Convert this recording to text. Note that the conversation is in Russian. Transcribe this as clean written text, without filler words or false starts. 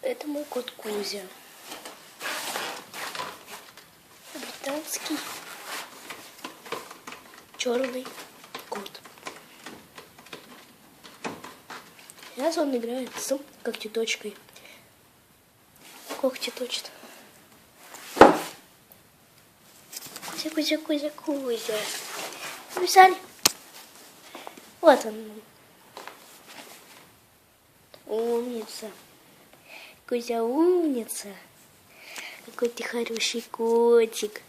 Это мой кот Кузя. Британский черный кот. Сейчас он играет с когтеточкой. Когти точит. Кузя, Кузя, Кузя, Кузя. Побежали. Вот он. Умница. Кузя умница. Какой ты хороший котик.